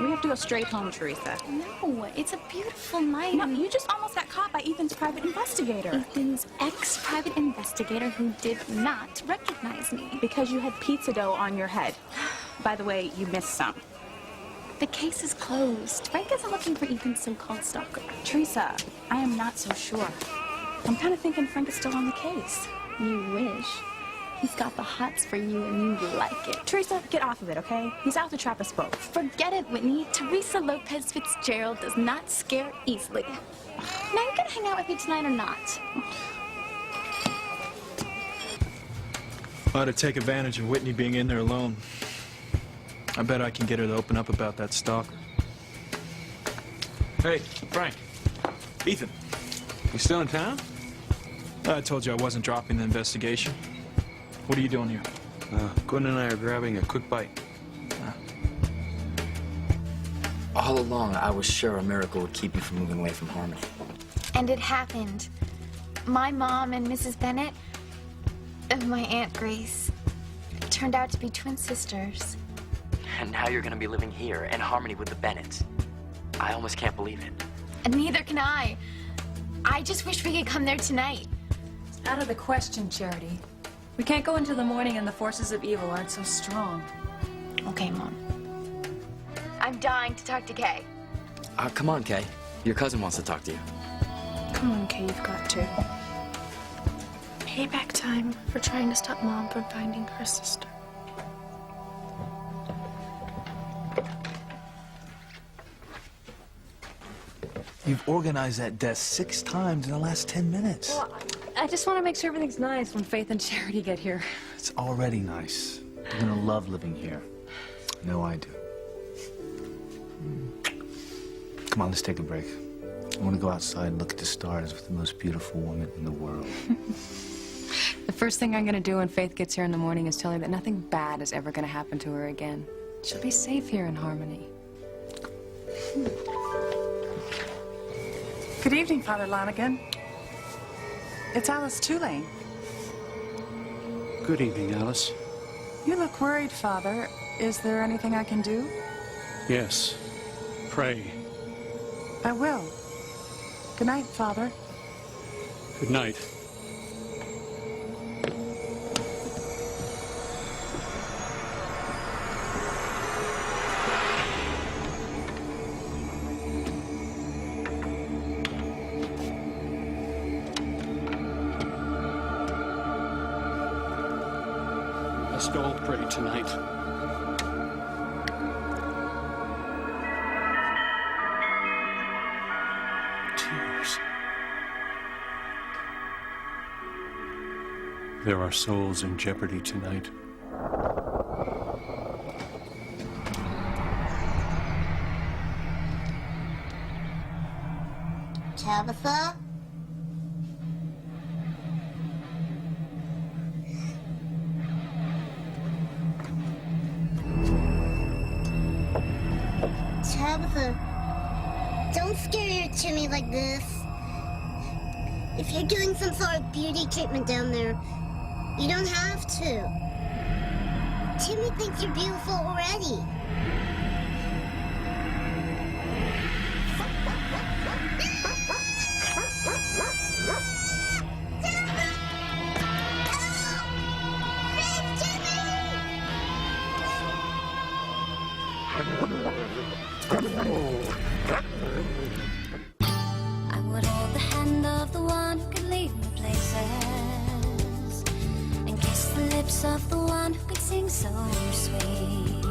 We have to go straight home, Teresa. No, it's a beautiful night. No, you just almost got caught by Ethan's private investigator. Ethan's ex-private investigator who did not recognize me. Because you had pizza dough on your head. By the way, you missed some. The case is closed. Frank isn't looking for Ethan's so-called stalker. Teresa, I am not so sure. I'm kind of thinking Frank is still on the case. You wish. He's got the hots for you and you like it. Teresa, get off of it, okay? He's out to trap us both. Forget it, Whitney. Teresa Lopez Fitzgerald does not scare easily. Now, you gonna hang out with me tonight or not? I ought to take advantage of Whitney being in there alone. I bet I can get her to open up about that stalker. Hey, Frank. Ethan. You still in town? I told you I wasn't dropping the investigation. What are you doing here? Gwen and I are grabbing a quick bite. All along, I was sure a miracle would keep you from moving away from Harmony. And it happened. My mom and Mrs. Bennett, and my Aunt Grace, turned out to be twin sisters. And now you're gonna be living here in harmony with the Bennetts. I almost can't believe it. And neither can I. I just wish we could come there tonight. It's out of the question, Charity. We can't go into the morning and the forces of evil aren't so strong. Okay, Mom. I'm dying to talk to Kay. Come on, Kay. Your cousin wants to talk to you. Come on, Kay, you've got to. Payback time for trying to stop Mom from finding her sister. You've organized that desk 6 times in the last 10 minutes. Well, I just want to make sure everything's nice when Faith and Charity get here. It's already nice. You're gonna love living here. I know I do. Come on, let's take a break. I want to go outside and look at the stars with the most beautiful woman in the world. The first thing I'm going to do when Faith gets here in the morning is tell her that nothing bad is ever going to happen to her again. She'll be safe here in Harmony. Good evening, Father Lanigan. It's Alice Tulane. Good evening, Alice. You look worried, Father. Is there anything I can do? Yes. Pray. I will. Good night, Father. Good night. Let's go all pray tonight. Tears. There are souls in jeopardy tonight. Tabitha? Tabitha, don't scare Timmy like this. If you're doing some sort of beauty treatment down there, you don't have to. Timmy thinks you're beautiful already. I would hold the hand of the one who could lead me places, and kiss the lips of the one who could sing so sweet.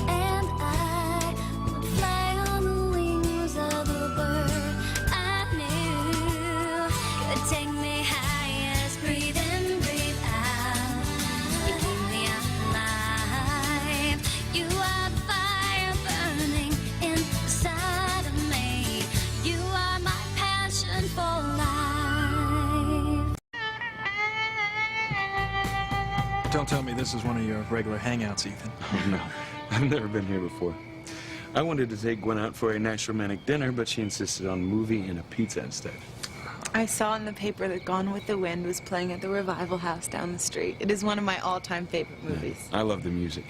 And I would fly on the wings of a bird I knew could take me highest. Breathe in, breathe out. You keep me alive. You are the fire burning inside of me. You are my passion for life. Don't tell me this is one of your regular hangouts, Ethan. Oh, no. I've never been here before. I wanted to take Gwen out for a nice romantic dinner, but she insisted on a movie and a pizza instead. I saw in the paper that Gone with the Wind was playing at the Revival House down the street. It is one of my all-time favorite movies. I love the music.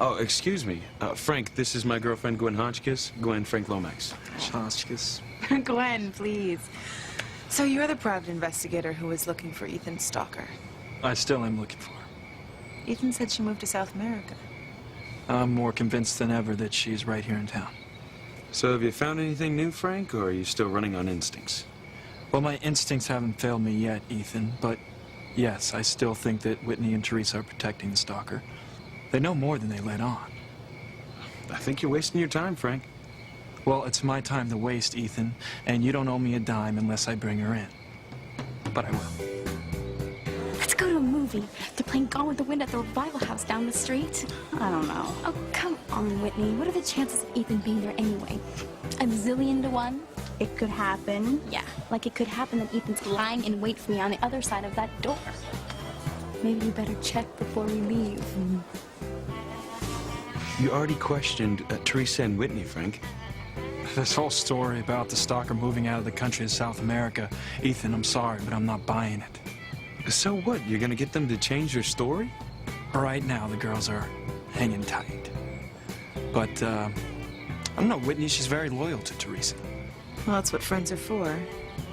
Oh, excuse me. Frank, this is my girlfriend, Gwen Hotchkiss. Gwen Frank Lomax. Hotchkiss. Gwen, please. So you're the private investigator who was looking for Ethan's stalker. I still am looking for her. Ethan said she moved to South America. I'm more convinced than ever that she's right here in town. So have you found anything new, Frank, or are you still running on instincts? Well, my instincts haven't failed me yet, Ethan, but yes, I still think that Whitney and Teresa are protecting the stalker. They know more than they let on. I think you're wasting your time, Frank. Well, it's my time to waste, Ethan, and you don't owe me a dime unless I bring her in. But I will. Let's go to a movie. They're playing Gone with the Wind at the Revival House down the street. I don't know. Oh, come on, Whitney. What are the chances of Ethan being there anyway? A zillion to one? It could happen. Yeah, like it could happen that Ethan's lying in wait for me on the other side of that door. Maybe you better check before we leave. You already questioned Teresa and Whitney, Frank. This whole story about the stalker moving out of the country to South America, Ethan, I'm sorry, but I'm not buying it. So what? You're gonna get them to change their story? Right now, the girls are hanging tight. But, I don't know, Whitney, she's very loyal to Teresa. Well, that's what friends are for.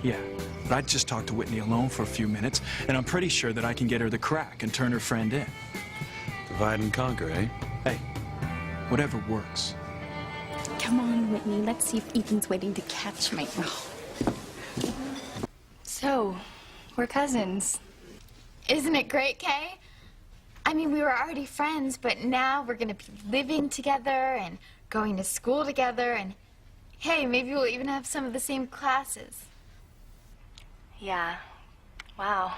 Yeah, but I just talked to Whitney alone for a few minutes, and I'm pretty sure that I can get her to crack and turn her friend in. Divide and conquer, eh? Hey, whatever works. Come on, Whitney. Let's see if Ethan's waiting to catch me. So, we're cousins. Isn't it great, Kay? I mean, we were already friends, but now we're gonna be living together and going to school together, and hey, maybe we'll even have some of the same classes. Yeah. Wow.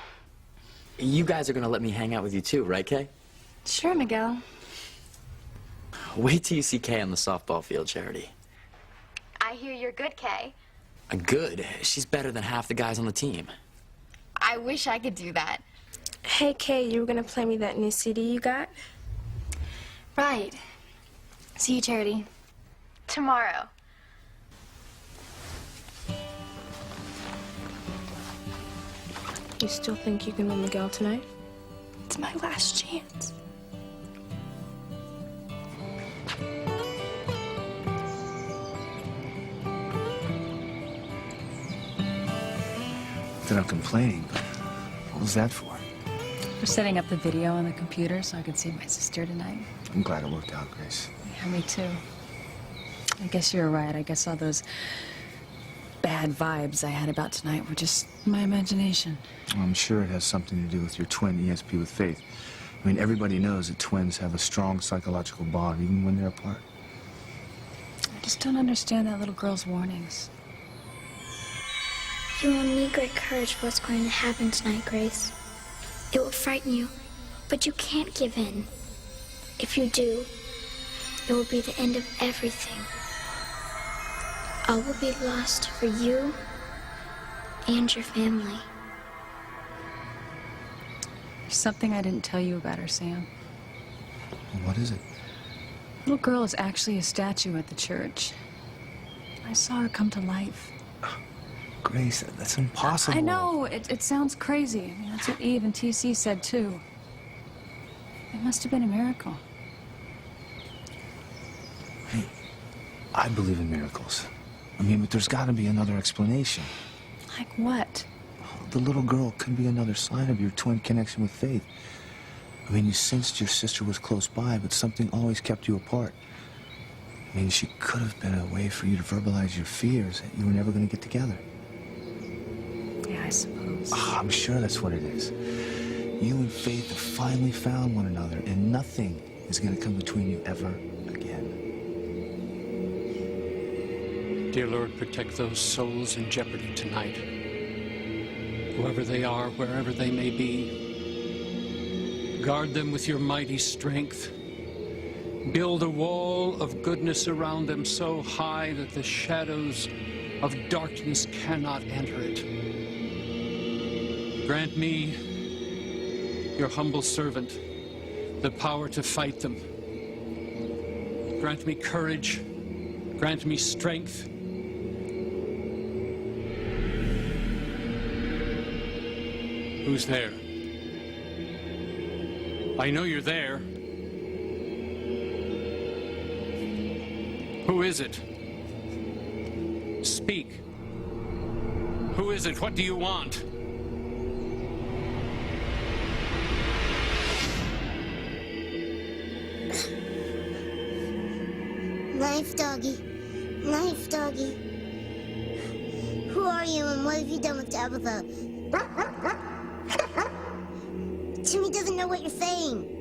You guys are gonna let me hang out with you too, right, Kay? Sure, Miguel. Wait till you see Kay on the softball field, Charity. I hear you're good, Kay. Good. She's better than half the guys on the team. I wish I could do that. Hey, Kay, you were gonna play me that new CD you got? Right. See you, Charity. Tomorrow. You still think you can win Miguel tonight? It's my last chance. Then I'm complaining, but what was that for? We're setting up the video on the computer so I could see my sister tonight. I'm glad it worked out, Grace. Yeah, me too. I guess you're right. I guess all those bad vibes I had about tonight were just my imagination. Well, I'm sure it has something to do with your twin ESP with Faith. I mean, everybody knows that twins have a strong psychological bond, even when they're apart. I just don't understand that little girl's warnings. You will need great courage for what's going to happen tonight, Grace. It will frighten you, but you can't give in. If you do, it will be the end of everything. All will be lost for you and your family. There's something I didn't tell you about her, Sam. Well, what is it? The little girl is actually a statue at the church. I saw her come to life. Grace, that's impossible. I know, it sounds crazy. I mean, that's what Eve and TC said, too. It must have been a miracle. Hey, I believe in miracles. I mean, but there's got to be another explanation. Like what? The little girl could be another sign of your twin connection with Faith. I mean, you sensed your sister was close by, but something always kept you apart. I mean, she could have been a way for you to verbalize your fears that you were never going to get together. Yeah, I suppose. Oh, I'm sure that's what it is. You and Faith have finally found one another, and nothing is going to come between you ever again. Dear Lord, protect those souls in jeopardy tonight. Whoever they are, wherever they may be. Guard them with your mighty strength. Build a wall of goodness around them so high that the shadows of darkness cannot enter it. Grant me, your humble servant, the power to fight them. Grant me courage. Grant me strength. Who's there? I know you're there. Who is it? Speak. Who is it? What do you want? Knife doggy. Knife doggy. Who are you and what have you done with Tabitha? Timmy doesn't know what you're saying.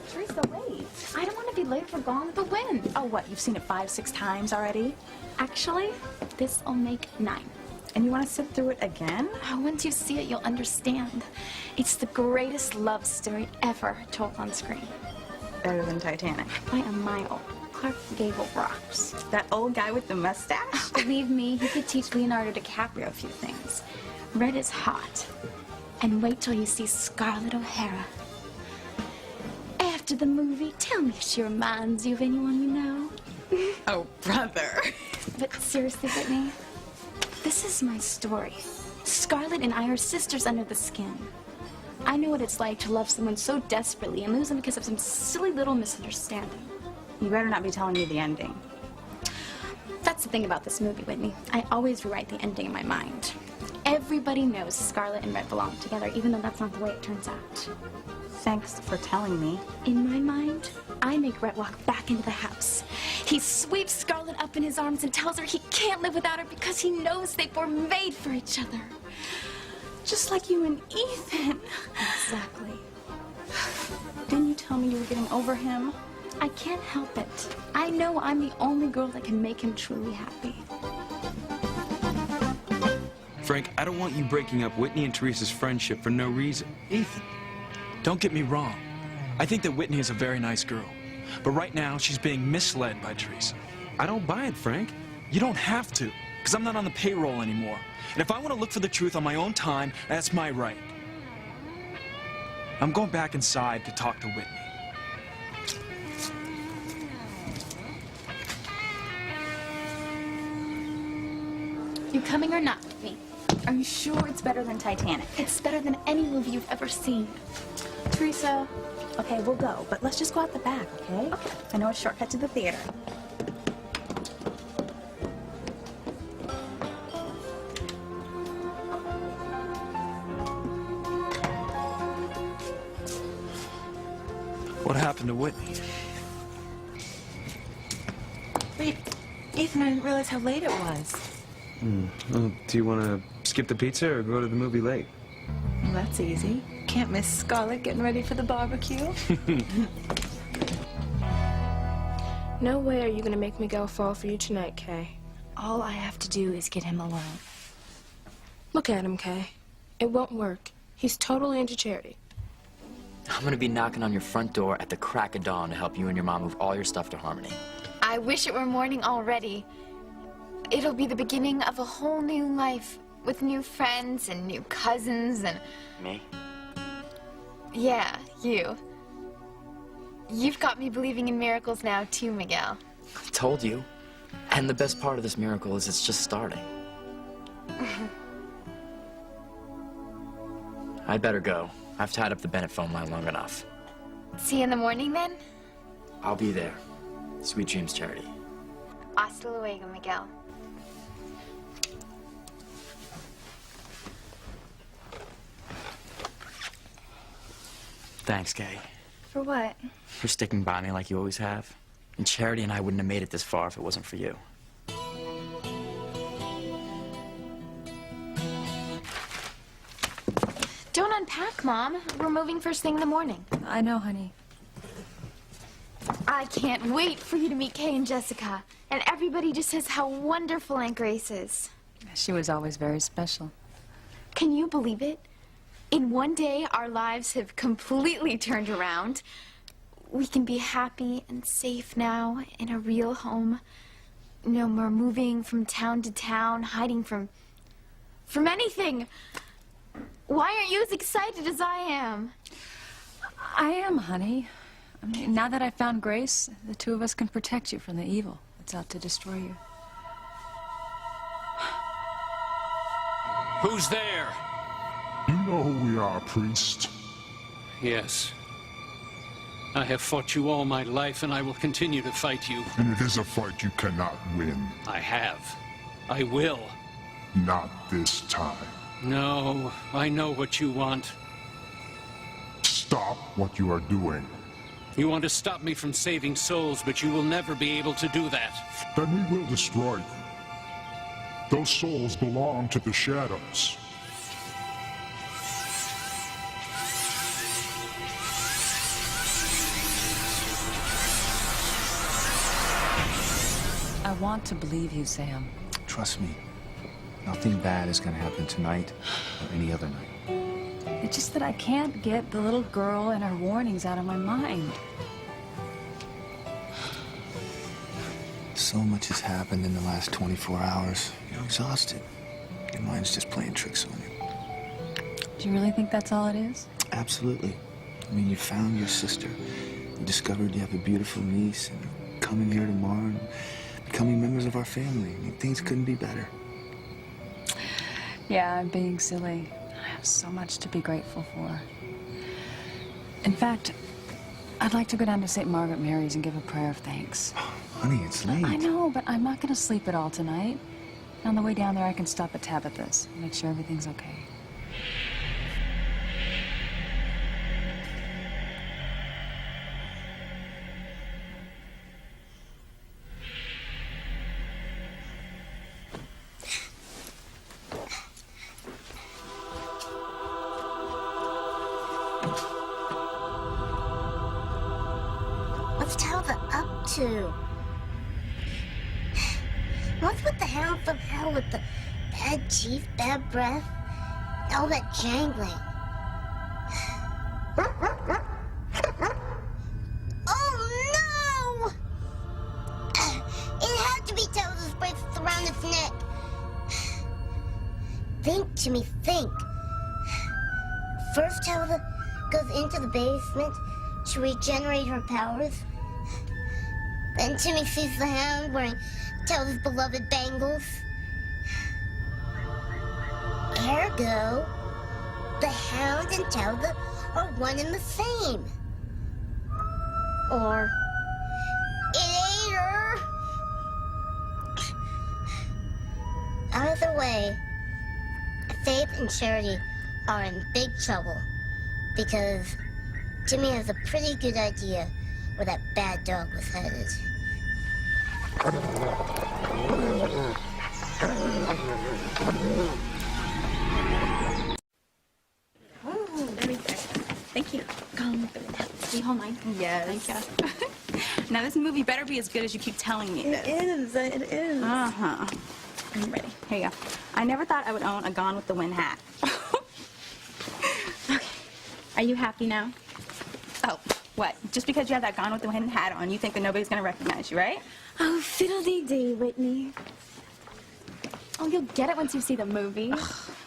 Teresa, wait. I don't want to be late for Gone with the Wind. Oh, what? You've seen it 5-6 times already? Actually, this'll make 9. And you want to sit through it again? Once you see it, you'll understand. It's the greatest love story ever told on screen. Better than Titanic. By a mile. Clark Gable rocks. That old guy with the mustache? Believe me, he could teach Leonardo DiCaprio a few things. Red is hot. And wait till you see Scarlett O'Hara. After the movie, tell me if she reminds you of anyone you know. Oh, brother. But seriously, Whitney, this is my story. Scarlett and I are sisters under the skin. I know what it's like to love someone so desperately and lose them because of some silly little misunderstanding. You better not be telling me the ending. That's the thing about this movie, Whitney. I always rewrite the ending in my mind. Everybody knows Scarlett and Red belong together, even though that's not the way it turns out. Thanks for telling me. In my mind, I make Red walk back into the house. He sweeps Scarlett up in his arms and tells her he can't live without her because he knows they were made for each other. Just like you and Ethan. Exactly. Didn't you tell me you were getting over him? I can't help it. I know I'm the only girl that can make him truly happy. Frank, I don't want you breaking up Whitney and Teresa's friendship for no reason. Ethan, don't get me wrong. I think that Whitney is a very nice girl. But right now, she's being misled by Teresa. I don't buy it, Frank. You don't have to, because I'm not on the payroll anymore. And if I want to look for the truth on my own time, that's my right. I'm going back inside to talk to Whitney. You coming or not with me? Are you sure it's better than Titanic? It's better than any movie you've ever seen. Teresa, okay, we'll go, but let's just go out the back, okay? I know a shortcut to the theater. What happened to Whitney? Wait, Ethan, I didn't realize how late it was. Well, do you want to skip the pizza or go to the movie late? Well, that's easy. Can't miss Scarlett getting ready for the barbecue. No way are you gonna make Miguel fall for you tonight, Kay. All I have to do is get him alone. Look at him, Kay. It won't work. He's totally into Charity. I'm gonna be knocking on your front door at the crack of dawn to help you and your mom move all your stuff to Harmony. I wish it were morning already. It'll be the beginning of a whole new life with new friends and new cousins and... Me? Yeah, you. You've got me believing in miracles now too, Miguel. I told you. And the best part of this miracle is it's just starting. I'd better go. I've tied up the Bennett phone line long enough. See you in the morning then? I'll be there. Sweet dreams, Charity. Hasta luego, Miguel. Thanks, Kay. For what? For sticking by me like you always have. And Charity and I wouldn't have made it this far if it wasn't for you. Don't unpack, Mom. We're moving first thing in the morning. I know, honey. I can't wait for you to meet Kay and Jessica. And everybody just says how wonderful Aunt Grace is. She was always very special. Can you believe it? In one day, our lives have completely turned around. We can be happy and safe now in a real home. No more moving from town to town, hiding from anything. Why aren't you as excited as I am? I am, honey. I mean, now that I found Grace, the two of us can protect you from the evil that's out to destroy you. Who's there? You know who we are, priest. Yes. I have fought you all my life, and I will continue to fight you. And it is a fight you cannot win. I have. I will. Not this time. No, I know what you want. Stop what you are doing. You want to stop me from saving souls, but you will never be able to do that. Then we will destroy you. Those souls belong to the shadows. I want to believe you, Sam. Trust me, nothing bad is gonna happen tonight or any other night. It's just that I can't get the little girl and her warnings out of my mind. So much has happened in the last 24 hours. You're exhausted. Your mind's just playing tricks on you. Do you really think that's all it is? Absolutely. I mean, you found your sister. You discovered you have a beautiful niece, and you're coming here tomorrow and becoming members of our family. I mean, things couldn't be better. Yeah, I'm being silly. I have so much to be grateful for. In fact, I'd like to go down to St. Margaret Mary's and give a prayer of thanks. Honey, it's late. I know, but I'm not going to sleep at all tonight. On the way down there, I can stop at Tabitha's and make sure everything's okay. What's Talbot up to? What's with the hound from hell with the bad teeth, bad breath, and all that jangling? Oh no! It had to be Talbot's bracelet around its neck. Think, Jimmy, think. First, Talbot goes into the basement to regenerate her powers. Then Timmy sees the hound wearing Talbot's beloved bangles. Ergo, the hound and Talbot are one and the same. Or it ain't her. Either way, Faith and Charity are in big trouble because Jimmy has a pretty good idea where that bad dog was headed. Oh, very good. Thank you. Do you hold mine? Yes. Thank you. Now, this movie better be as good as you keep telling me it is. It is. Uh-huh. I'm ready. Here you go. I never thought I would own a Gone with the Wind hat. Okay. Are you happy now? Oh, what? Just because you have that Gone with the Wind hat on, you think that nobody's going to recognize you, right? Oh, fiddle-dee-dee, Whitney. Oh, you'll get it once you see the movie.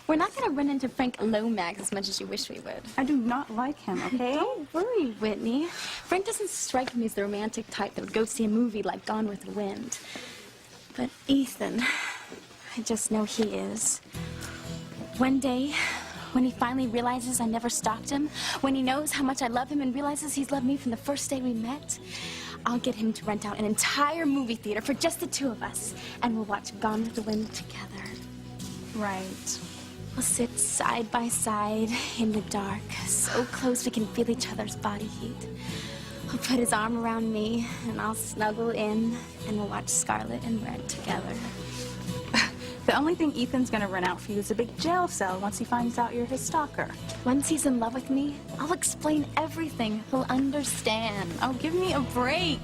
We're not going to run into Frank Lomax as much as you wish we would. I do not like him, okay? Don't worry, Whitney. Frank doesn't strike me as the romantic type that would go see a movie like Gone with the Wind. But Ethan, I just know he is. One day, when he finally realizes I never stalked him, when he knows how much I love him and realizes he's loved me from the first day we met, I'll get him to rent out an entire movie theater for just the two of us, and we'll watch Gone with the Wind together. Right. We'll sit side by side in the dark, so close we can feel each other's body heat. He'll put his arm around me, and I'll snuggle in, and we'll watch Scarlet and Red together. The only thing Ethan's gonna rent out for you is a big jail cell once he finds out you're his stalker. Once he's in love with me, I'll explain everything. He'll understand. Oh, give me a break.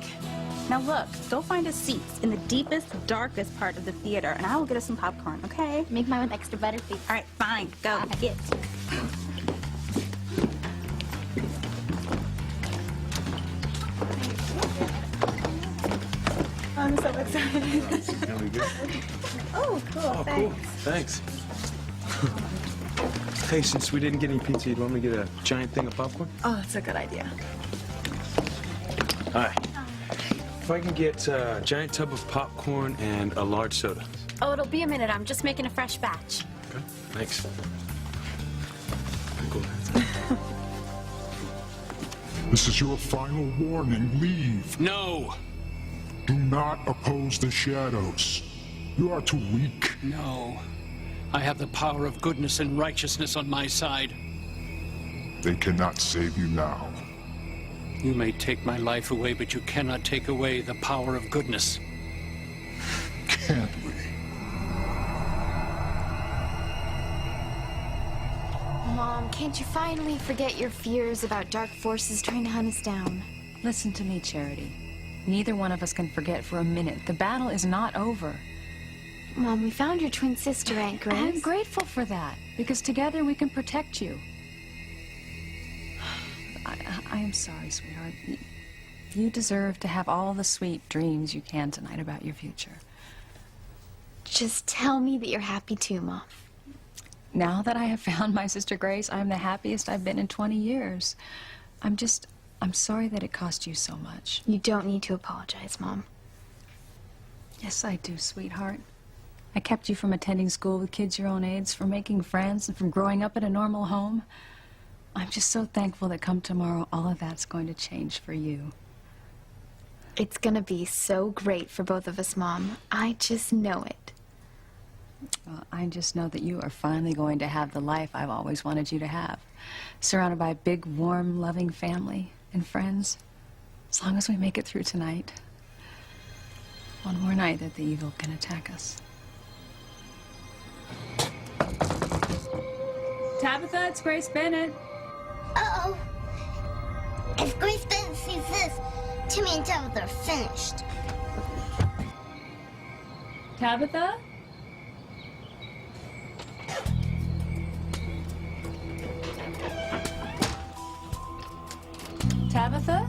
Now look, go find us seats in the deepest, darkest part of the theater, and I will get us some popcorn, okay? Make mine with extra butterbeef. All right, fine, go. Get. I'm so excited. Oh, cool, Thanks. Hey, since we didn't get any pizza, you want me to get a giant thing of popcorn? Oh, that's a good idea. Hi. If I can get a giant tub of popcorn and a large soda. Oh, it'll be a minute. I'm just making a fresh batch. Okay, thanks. This is your final warning. Leave. No. Do not oppose the shadows. You are too weak. No. I have the power of goodness and righteousness on my side. They cannot save you now. You may take my life away, but you cannot take away the power of goodness. Can't we? Mom, can't you finally forget your fears about dark forces trying to hunt us down? Listen to me, Charity. Neither one of us can forget for a minute. The battle is not over. Mom, we found your twin sister, Aunt Grace. I'm grateful for that, because together we can protect you. I am sorry, sweetheart. You deserve to have all the sweet dreams you can tonight about your future. Just tell me that you're happy too, Mom. Now that I have found my sister Grace, I'm the happiest I've been in 20 years. I'm sorry that it cost you so much. You don't need to apologize, Mom. Yes, I do, sweetheart. I kept you from attending school with kids your own age, from making friends, and from growing up in a normal home. I'm just so thankful that come tomorrow, all of that's going to change for you. It's gonna be so great for both of us, Mom. I just know it. Well, I just know that you are finally going to have the life I've always wanted you to have. Surrounded by a big, warm, loving family and friends. As long as we make it through tonight. One more night that the evil can attack us. Tabitha, it's Grace Bennett. Uh-oh. If Grace Bennett sees this, Timmy and Tabitha are finished. Tabitha? Tabitha?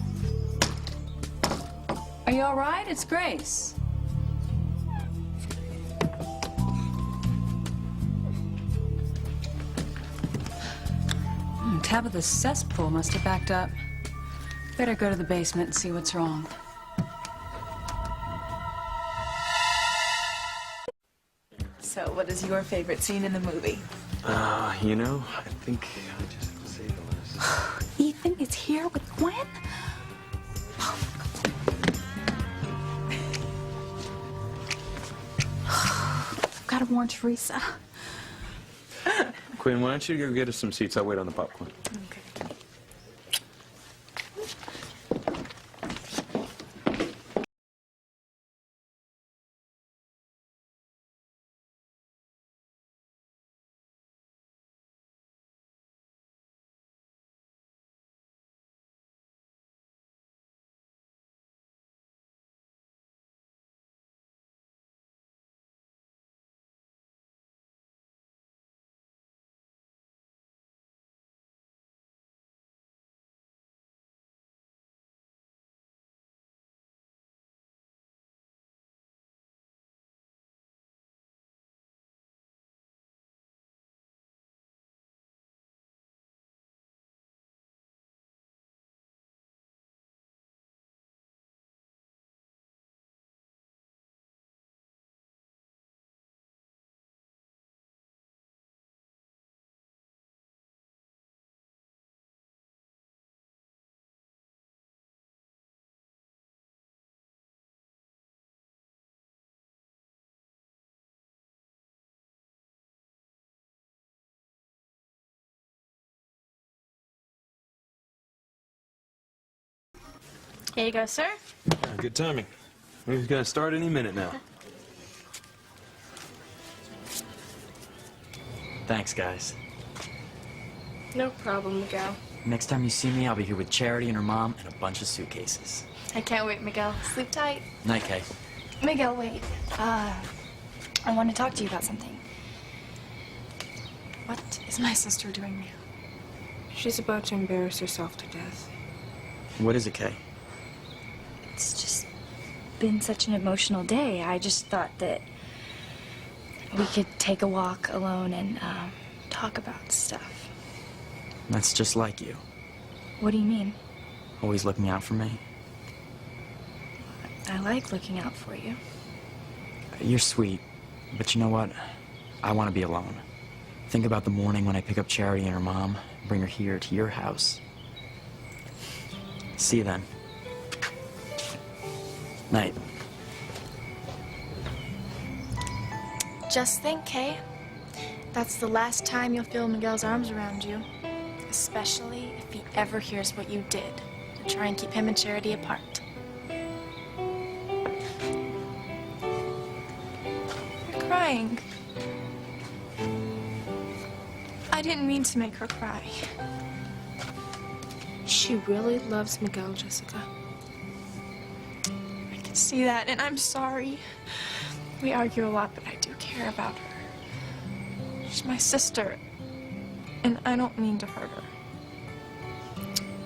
Are you all right? It's Grace. Tabitha's cesspool must have backed up. Better go to the basement and see what's wrong. So, what is your favorite scene in the movie? You know, I think I just have to say the last. Ethan is here with Gwen? I've got to warn Teresa. Quinn, why don't you go get us some seats? I'll wait on the popcorn. Here you go, sir. Good timing. Movie's gonna start any minute now. Thanks, guys. No problem, Miguel. Next time you see me, I'll be here with Charity and her mom and a bunch of suitcases. I can't wait, Miguel. Sleep tight. Night, Kay. Miguel, wait. I want to talk to you about something. What is my sister doing now? She's about to embarrass herself to death. What is it, Kay? It's just been such an emotional day. I just thought that we could take a walk alone and talk about stuff. That's just like you. What do you mean? Always looking out for me. I like looking out for you. You're sweet, but you know what? I want to be alone. Think about the morning when I pick up Charity and her mom, bring her here to your house. See you then. Night. Just think, Kay. That's the last time you'll feel Miguel's arms around you. Especially if he ever hears what you did to try and keep him and Charity apart. You're crying. I didn't mean to make her cry. She really loves Miguel, Jessica. I can see that, and I'm sorry. We argue a lot, but I do care about her. She's my sister, and I don't mean to hurt her.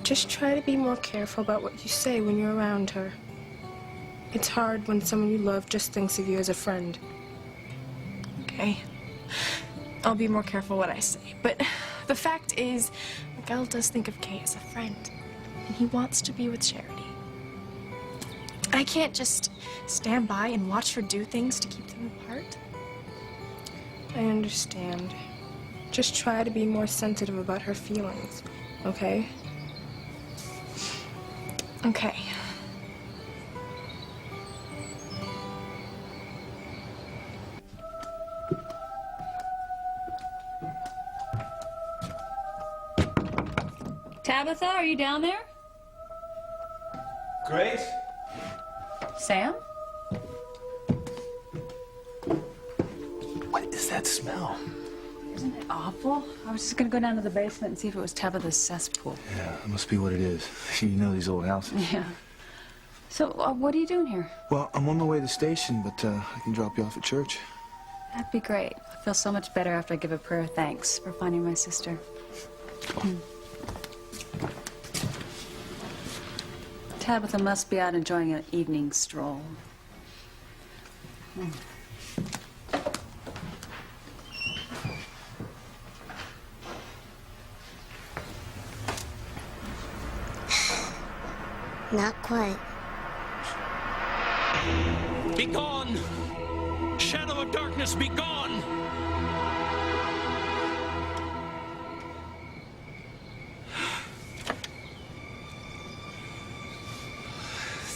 Just try to be more careful about what you say when you're around her. It's hard when someone you love just thinks of you as a friend. Okay. I'll be more careful what I say. But the fact is, Miguel does think of Kay as a friend, and he wants to be with Charity. I can't just stand by and watch her do things to keep them apart. I understand. Just try to be more sensitive about her feelings, okay? Okay. Tabitha, are you down there? Grace? Sam? What is that smell? Isn't it awful? I was just gonna go down to the basement and see if it was Tabitha's cesspool. Yeah, that must be what it is. You know these old houses. Yeah. So, what are you doing here? Well, I'm on my way to the station, but I can drop you off at church. That'd be great. I feel so much better after I give a prayer of thanks for finding my sister. Tabitha must be out enjoying an evening stroll. Not quite. Be gone! Shadow of darkness, be gone!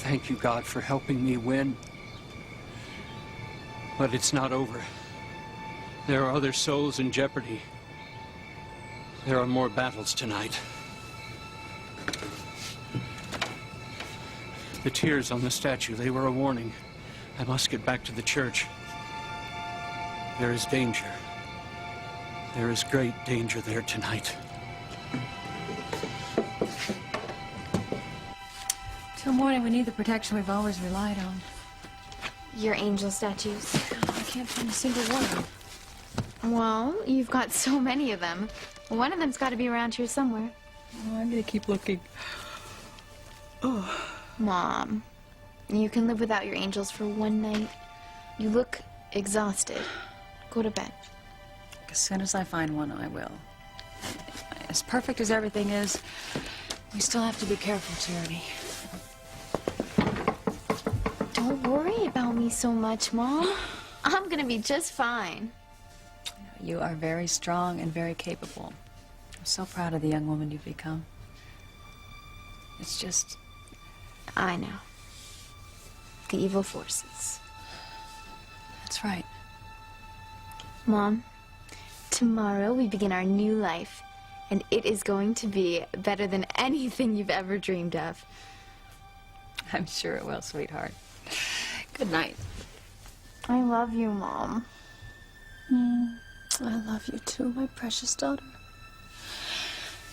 Thank you, God, for helping me win. But it's not over. There are other souls in jeopardy. There are more battles tonight. The tears on the statue, they were a warning. I must get back to the church. There is danger. There is great danger there tonight. Till morning, we need the protection we've always relied on. Your angel statues. I can't find a single one. Well, you've got so many of them. One of them's got to be around here somewhere. Oh, I'm gonna keep looking. Oh. Mom, you can live without your angels for one night. You look exhausted. Go to bed. As soon as I find one, I will. As perfect as everything is, we still have to be careful, Charity. Don't worry about me so much, Mom. I'm gonna be just fine. You are very strong and very capable. I'm so proud of the young woman you've become. It's just... I know. The evil forces. That's right. Mom, tomorrow we begin our new life, and it is going to be better than anything you've ever dreamed of. I'm sure it will, sweetheart. Good night. I love you, Mom. I love you too, my precious daughter.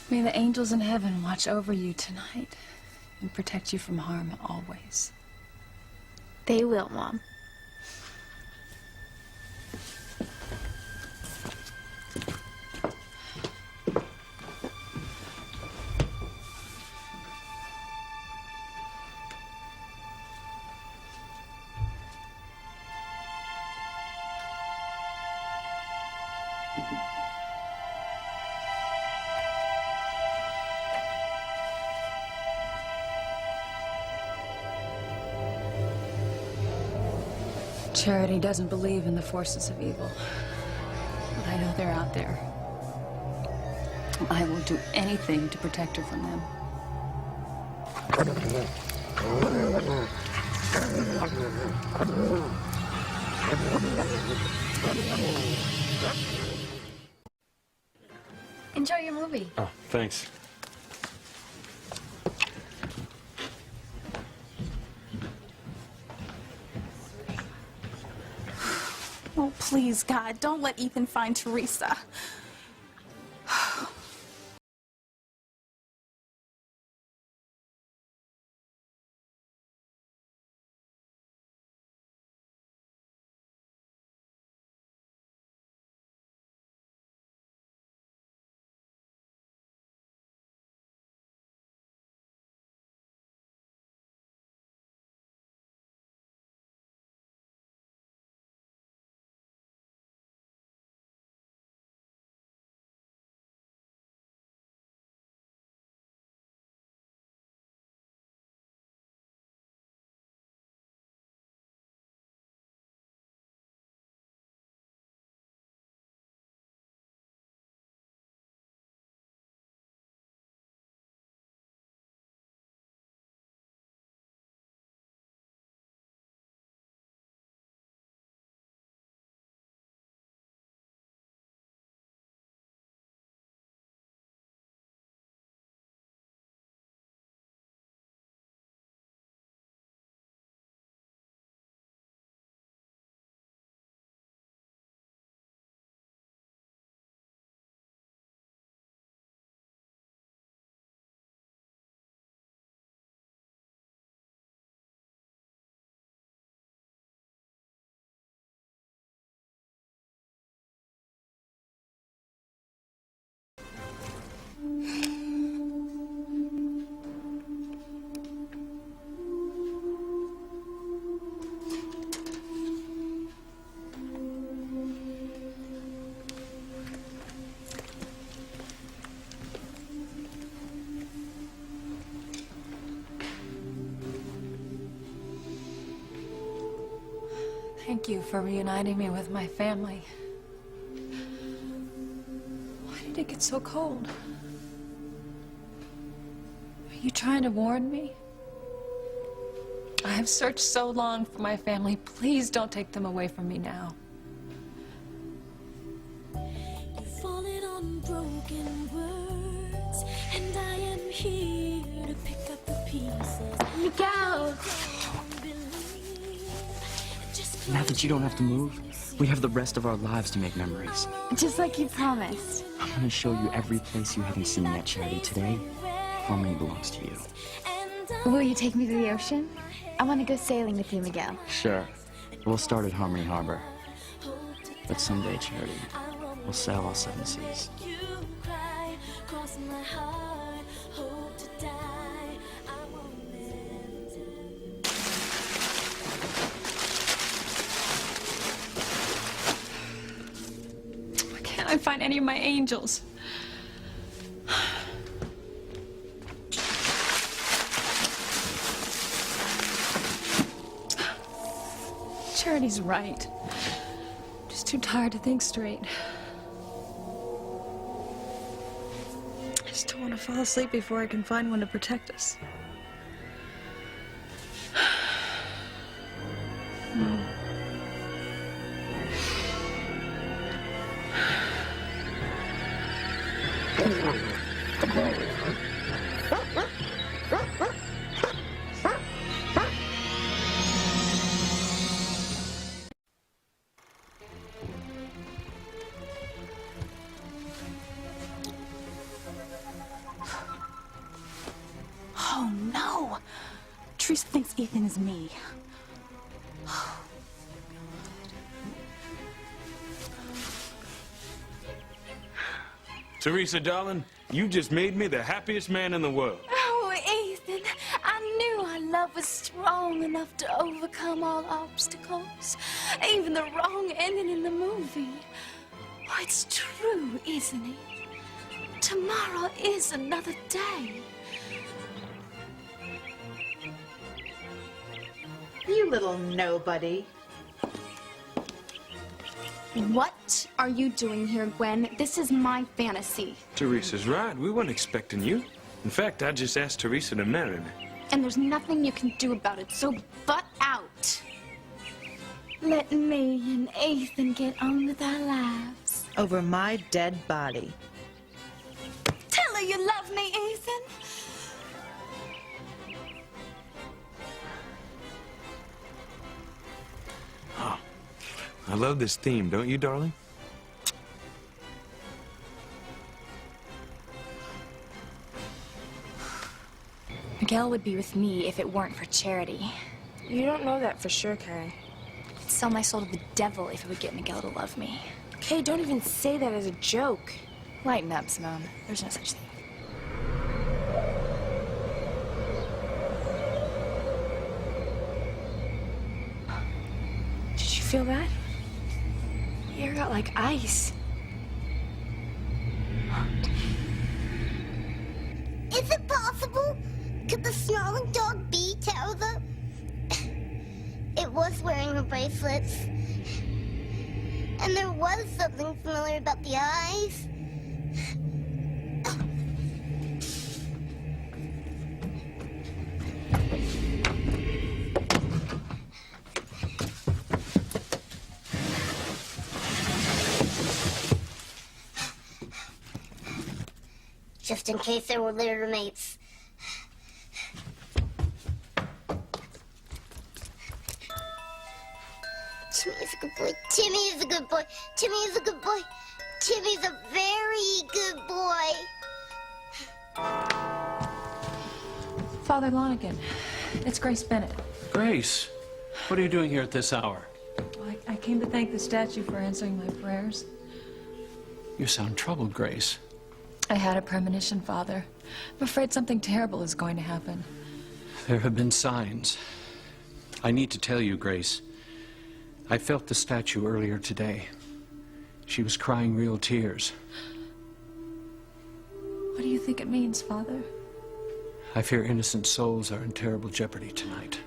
May the angels in heaven watch over you tonight and protect you from harm always. They will, Mom. Charity doesn't believe in the forces of evil. But I know they're out there. I will do anything to protect her from them. Enjoy your movie. Oh, thanks. Oh, please, God, don't let Ethan find Teresa. Thank you for reuniting me with my family. Why did it get so cold? Are you trying to warn me? I have searched so long for my family. Please don't take them away from me now. You've fallen on broken words, and I am here to pick up the pieces. Miguel! Now that you don't have to move, we have the rest of our lives to make memories. Just like you promised. I'm gonna show you every place you haven't seen yet, Charity. Today, Harmony belongs to you. Will you take me to the ocean? I want to go sailing with you, Miguel. Sure. We'll start at Harmony Harbor. But someday, Charity, we'll sail all 7 seas. Why can't I find any of my angels? Charity's right. I'm just too tired to think straight. I just don't want to fall asleep before I can find one to protect us. Oh, no. Teresa thinks Ethan is me. Teresa, darling, you just made me the happiest man in the world. Oh, Ethan, I knew our love was strong enough to overcome all obstacles, even the wrong ending in the movie. Oh, it's true, isn't it? Tomorrow is another day. You little nobody. What are you doing here, Gwen? This is my fantasy. Teresa's right. We weren't expecting you. In fact, I just asked Teresa to marry me. And there's nothing you can do about it, so butt out. Let me and Ethan get on with our lives. Over my dead body. Tell her you love me, Ethan. Oh, I love this theme, don't you, darling? Miguel would be with me if it weren't for Charity. You don't know that for sure, Kay. I'd sell my soul to the devil if it would get Miguel to love me. Kay, don't even say that as a joke. Lighten up, Simone. There's no such thing. Did you feel that? Your air got like ice. Is it possible? Could the snarling dog be Tabitha? It was wearing her bracelets. And there was something familiar about the eyes. Just in case there were litter mates. Timmy is a good boy. Timmy is a good boy. Timmy is a good boy. Timmy's a very good boy. Father Lonigan, it's Grace Bennett. Grace, what are you doing here at this hour? I came to thank the statue for answering my prayers. You sound troubled, Grace. I had a premonition, Father. I'm afraid something terrible is going to happen. There have been signs. I need to tell you, Grace. I felt the statue earlier today. She was crying real tears. What do you think it means, Father? I fear innocent souls are in terrible jeopardy tonight.